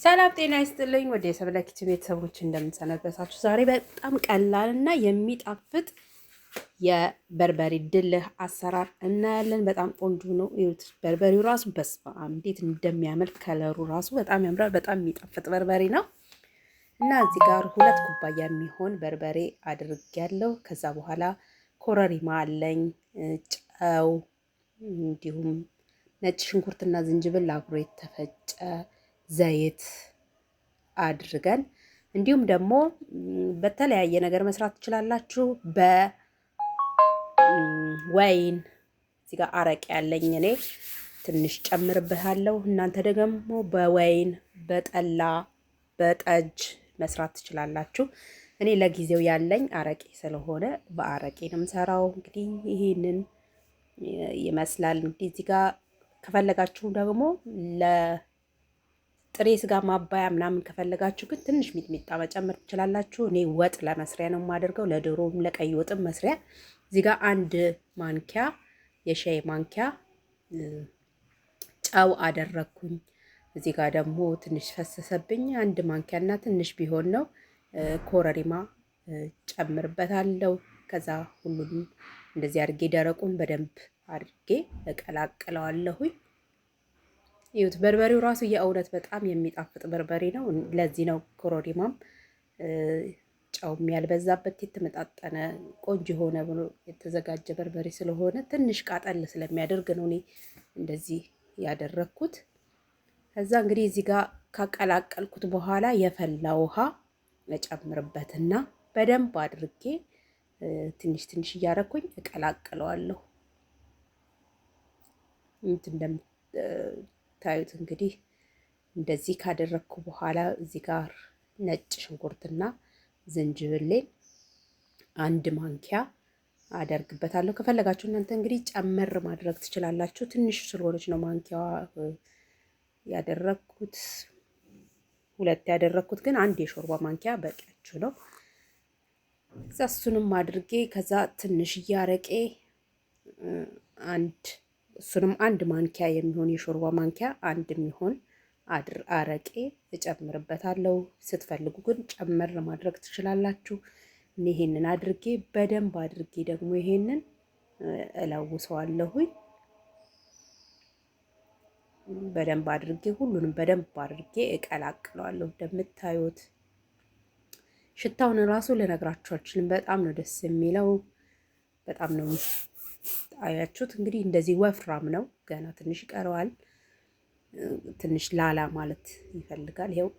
ሰላም ጤና ይስጥልኝ ወደ የሰብለ ኪችን ቤተሰቦች እንደምንሰነበታችሁ። ዛሬ በጣም ቀላልና የሚጣፍጥ የበርበሬ ድልህ አሰራር እናያለን። በጣም ቆንጆ ነው። ይኸውት በርበሬው ራሱ በስመ አብ እንዴት እንደሚያምር ከለሩ ራሱ በጣም ያምራል። በጣም የሚጣፍጥ በርበሬ ነው እና እዚህ ጋር 2 ኩባያ የሚሆን በርበሬ አድርጌያለሁ። ከዛ በኋላ ኮረሪማ አለኝ፣ ጨው፣ እንዲሁም ነጭ ሽንኩርትና ዝንጅብል አብሮ የተፈጨ ዘይት አድርገን እንዲሁም ደግሞ በተለያየ ነገር መስራት ትችላላችሁ። በወይን እዚህ ጋር አረቄ ያለኝ እኔ ትንሽ ጨምርበታለሁ። እናንተ ደግሞ በወይን በጠላ በጠጅ መስራት ትችላላችሁ። እኔ ለጊዜው ያለኝ አረቄ ስለሆነ በአረቄ ነው የምሰራው። እንግዲህ ይሄንን ይመስላል። እንግዲህ እዚህ ጋር ከፈለጋችሁ ደግሞ ጥሬ ስጋ ማባያ ምናምን ከፈለጋችሁ ግን ትንሽ ሚጥሚጣ መጨመር ትችላላችሁ። እኔ ወጥ ለመስሪያ ነው የማደርገው፣ ለዶሮም ለቀይ ወጥም መስሪያ። እዚህ ጋር 1 ማንኪያ የሻይ ማንኪያ ጨው አደረኩኝ። እዚህ ጋር ደግሞ ትንሽ ፈሰሰብኝ፣ 1 ማንኪያና ትንሽ ቢሆን ነው ኮረሪማ ጨምርበታለሁ። ከዛ ሁሉንም እንደዚህ አድርጌ ደረቁን በደንብ አድርጌ እቀላቅለዋለሁኝ። ይሁት በርበሬው ራሱ የእውነት በጣም የሚጣፍጥ በርበሬ ነው። ለዚህ ነው ኮረሪማም ጨውም ያልበዛበት የተመጣጠነ ቆንጆ የሆነ ብሎ የተዘጋጀ በርበሬ ስለሆነ ትንሽ ቃጠል ስለሚያደርግ ነው እኔ እንደዚህ ያደረኩት። ከዛ እንግዲህ እዚህ ጋር ካቀላቀልኩት በኋላ የፈላ ውሃ እጨምርበትና በደንብ አድርጌ ትንሽ ትንሽ እያደረኩኝ እቀላቅለዋለሁ። ታዩት እንግዲህ እንደዚህ ካደረኩ በኋላ እዚህ ጋር ነጭ ሽንኩርትና ዝንጅብሌን 1 ማንኪያ አደርግበታለሁ። ከፈለጋችሁ እናንተ እንግዲህ ጨመር ማድረግ ትችላላችሁ። ትንሽ ስለሆነች ነው ማንኪያዋ ያደረኩት። 2 ያደረኩት ግን 1 የሾርባ ማንኪያ በቂያችሁ ነው። እሱንም አድርጌ ከዛ ትንሽ እያረቄ እሱንም 1 ማንኪያ የሚሆን የሾርባ ማንኪያ 1 የሚሆን አረቄ እጨምርበታለሁ። ስትፈልጉ ግን ጨመር ማድረግ ትችላላችሁ። ይሄንን አድርጌ በደንብ አድርጌ ደግሞ ይሄንን እለውሰዋለሁኝ። በደንብ አድርጌ ሁሉንም በደንብ አድርጌ እቀላቅለዋለሁ። እንደምታዩት ሽታውን ራሱ ልነግራችሁ አልችልም። በጣም ነው ደስ የሚለው። በጣም ነው አያችሁት። እንግዲህ እንደዚህ ወፍራም ነው። ገና ትንሽ ይቀረዋል። ትንሽ ላላ ማለት ይፈልጋል። ይኸው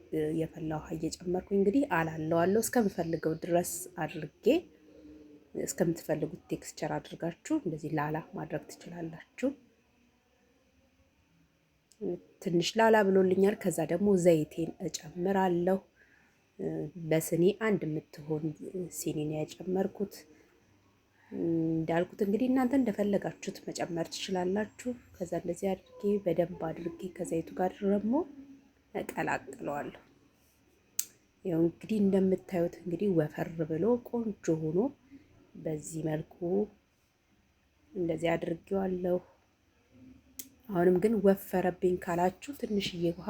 የፈላ ውሃ እየጨመርኩኝ እንግዲህ አላለዋለሁ እስከምፈልገው ድረስ አድርጌ እስከምትፈልጉት ቴክስቸር አድርጋችሁ እንደዚህ ላላ ማድረግ ትችላላችሁ። ትንሽ ላላ ብሎልኛል። ከዛ ደግሞ ዘይቴን እጨምራለሁ። በስኒ 1 የምትሆን ሲኒ ነው የጨመርኩት። እንዳልኩት እንግዲህ እናንተ እንደፈለጋችሁት መጨመር ትችላላችሁ። ከዛ እንደዚህ አድርጌ በደንብ አድርጌ ከዘይቱ ጋር ደግሞ እቀላቅለዋለሁ። ይኸው እንግዲህ እንደምታዩት እንግዲህ ወፈር ብሎ ቆንጆ ሆኖ በዚህ መልኩ እንደዚህ አድርጌዋለሁ። አሁንም ግን ወፈረብኝ ካላችሁ ትንሽዬ ውሃ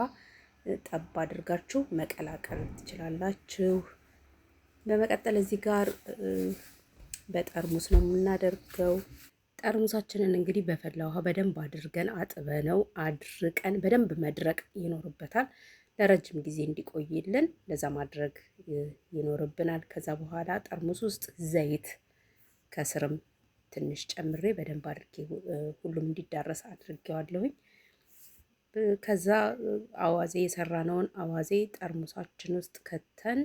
ጠብ አድርጋችሁ መቀላቀል ትችላላችሁ። በመቀጠል እዚህ ጋር በጠርሙስ ነው የምናደርገው። ጠርሙሳችንን እንግዲህ በፈላ ውሃ በደንብ አድርገን አጥበነው አድርቀን በደንብ መድረቅ ይኖርበታል። ለረጅም ጊዜ እንዲቆይልን ለዛ ማድረግ ይኖርብናል። ከዛ በኋላ ጠርሙስ ውስጥ ዘይት ከስርም ትንሽ ጨምሬ በደንብ አድርጌ ሁሉም እንዲዳረስ አድርጌዋለሁኝ። ከዛ አዋዜ የሰራነውን አዋዜ ጠርሙሳችን ውስጥ ከተን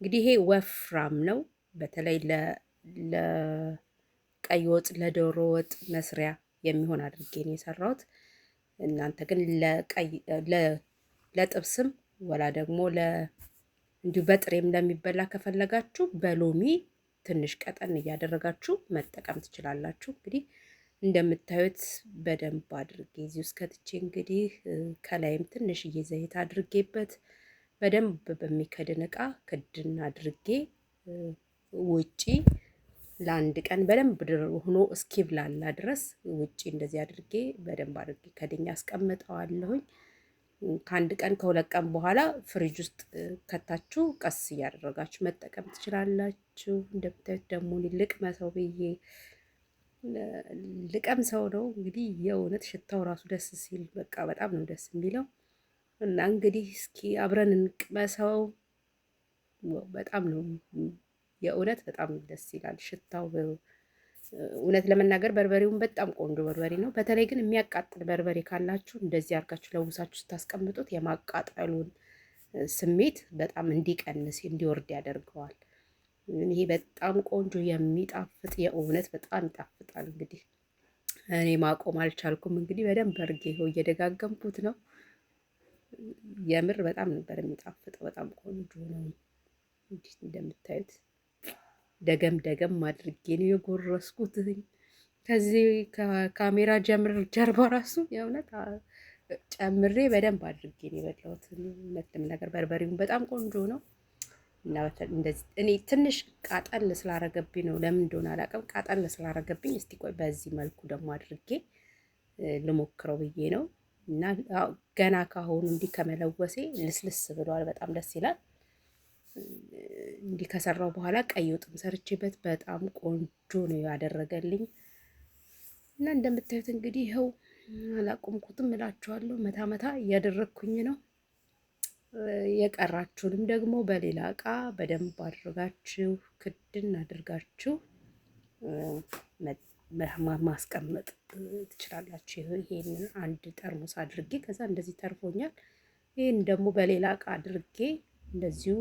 እንግዲህ ይሄ ወፍራም ነው። በተለይ ለቀይ ወጥ ለዶሮ ወጥ መስሪያ የሚሆን አድርጌ ነው የሰራሁት። እናንተ ግን ለጥብስም ወላ ደግሞ እንዲሁ በጥሬም ለሚበላ ከፈለጋችሁ በሎሚ ትንሽ ቀጠን እያደረጋችሁ መጠቀም ትችላላችሁ። እንግዲህ እንደምታዩት በደንብ አድርጌ እዚህ ውስጥ ከትቼ እንግዲህ ከላይም ትንሽዬ ዘይት አድርጌበት በደንብ በሚከድን እቃ ክድን አድርጌ ውጪ ለአንድ ቀን በደንብ ሆኖ እስኪብላላ ድረስ ውጪ እንደዚህ አድርጌ በደንብ አድርጌ ከድኛ አስቀምጠዋለሁኝ። ከአንድ ቀን ከሁለት ቀን በኋላ ፍሪጅ ውስጥ ከታችሁ ቀስ እያደረጋችሁ መጠቀም ትችላላችሁ። እንደምታዩት ደግሞ ልቅመሰው ብዬ ልቀምሰው ነው እንግዲህ። የእውነት ሽታው ራሱ ደስ ሲል በቃ በጣም ነው ደስ የሚለው እና እንግዲህ እስኪ አብረን እንቅመሰው። በጣም ነው የእውነት በጣም ደስ ይላል ሽታው። እውነት ለመናገር በርበሬውን በጣም ቆንጆ በርበሬ ነው። በተለይ ግን የሚያቃጥል በርበሬ ካላችሁ እንደዚህ አድርጋችሁ ለውሳችሁ ስታስቀምጡት የማቃጠሉን ስሜት በጣም እንዲቀንስ እንዲወርድ ያደርገዋል። ይሄ በጣም ቆንጆ የሚጣፍጥ የእውነት በጣም ይጣፍጣል። እንግዲህ እኔ ማቆም አልቻልኩም። እንግዲህ በደንብ አድርጌ ይኸው እየደጋገምኩት ነው። የምር በጣም ነበር የሚጣፍጠው። በጣም ቆንጆ ነው። እንዲህ እንደምታዩት ደገም ደገም አድርጌ ነው የጎረስኩት። ከዚህ ከካሜራ ጀርባ ራሱ የእውነት ጨምሬ በደንብ አድርጌ ነው የበላሁት። እውነትም ነገር በርበሬውን በጣም ቆንጆ ነው እና እንደዚህ እኔ ትንሽ ቃጠል ስላረገብኝ ነው፣ ለምን እንደሆነ አላውቅም። ቃጠል ስላረገብኝ እስቲ ቆይ በዚህ መልኩ ደግሞ አድርጌ ልሞክረው ብዬ ነው። እና ገና ካሁኑ እንዲህ ከመለወሴ ልስልስ ብሏል። በጣም ደስ ይላል። እንዲህ ከሰራው በኋላ ቀይ ወጥም ሰርቼበት በጣም ቆንጆ ነው ያደረገልኝ። እና እንደምታዩት እንግዲህ ይኸው አላቆምኩትም እላችኋለሁ። መታ መታ እያደረግኩኝ ነው። የቀራችሁንም ደግሞ በሌላ እቃ በደንብ አድርጋችሁ ክድን አድርጋችሁ ማስቀመጥ ትችላላችሁ። ይሄንን አንድ ጠርሙስ አድርጌ ከዛ እንደዚህ ተርፎኛል። ይሄን ደግሞ በሌላ እቃ አድርጌ እንደዚሁ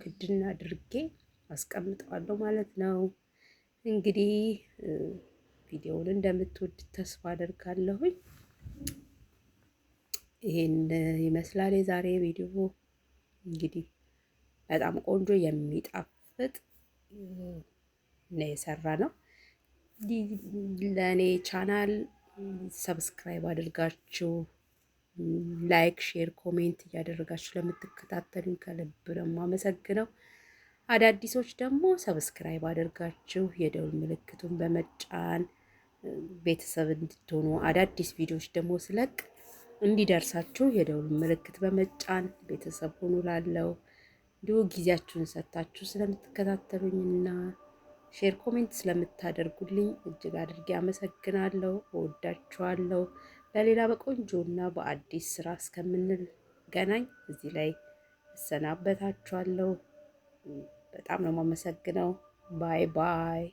ክድን አድርጌ አስቀምጠዋለሁ ማለት ነው። እንግዲህ ቪዲዮውን እንደምትወድ ተስፋ አደርጋለሁኝ። ይሄን ይመስላል የዛሬ ቪዲዮ። እንግዲህ በጣም ቆንጆ የሚጣፍጥ ነው የሰራ ነው። ለእኔ ቻናል ሰብስክራይብ አድርጋችሁ ላይክ፣ ሼር፣ ኮሜንት እያደረጋችሁ ለምትከታተሉኝ ከልብ ነው የማመሰግነው። አዳዲሶች ደግሞ ሰብስክራይብ አድርጋችሁ የደውል ምልክቱን በመጫን ቤተሰብ እንድትሆኑ፣ አዳዲስ ቪዲዮዎች ደግሞ ስለቅ እንዲደርሳችሁ የደውል ምልክት በመጫን ቤተሰብ ሆኑ። ላለው እንዲሁ ጊዜያችሁን ሰጥታችሁ ስለምትከታተሉኝና ሼር ኮሜንት ስለምታደርጉልኝ እጅግ አድርጌ አመሰግናለሁ። እወዳችኋለሁ። በሌላ በቆንጆና በአዲስ ስራ እስከምንገናኝ እዚህ ላይ እሰናበታችኋለሁ። በጣም ነው የማመሰግነው። ባይ ባይ።